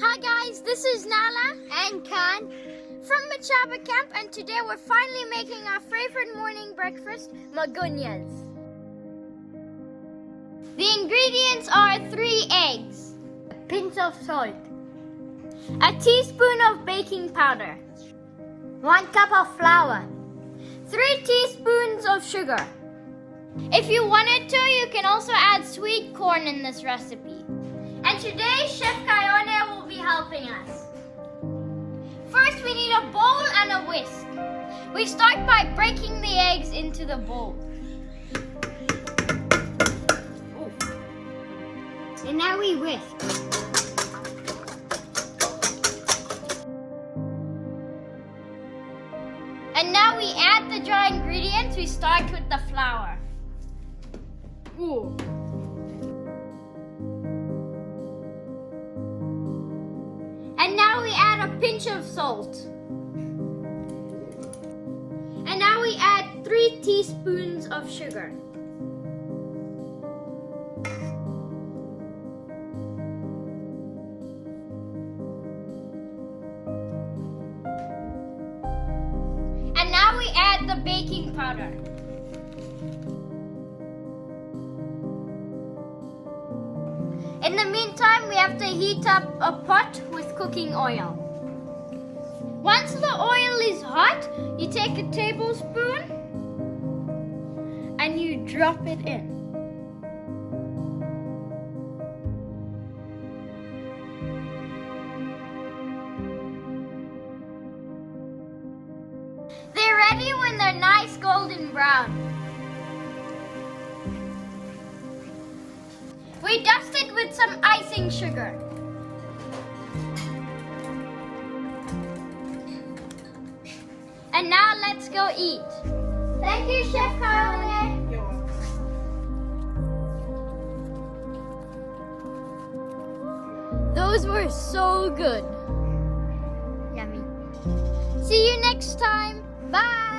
Hi guys, this is Nala and Khan from Machaba camp, and today we're finally making our favorite morning breakfast, magwinyas. The ingredients are 3 eggs, a pinch of salt, a teaspoon of baking powder, 1 cup of flour, 3 teaspoons of sugar. If you wanted to, you can also add sweet corn in this recipe. And today, Chef Kaone will be helping us. First, we need a bowl and a whisk. We start by breaking the eggs into the bowl. And now we whisk. And now we add the dry ingredients. We start with the flour. Ooh. And now we add a pinch of salt. And now we add 3 teaspoons of sugar. And now we add the baking powder. In the meantime, we have to heat up a pot with cooking oil. Once the oil is hot, you take a tablespoon and you drop it in. They're ready when they're nice golden brown. We dust it with some icing sugar. And now let's go eat. Thank you, Chef Kaone. Those were so good. Yummy. See you next time. Bye.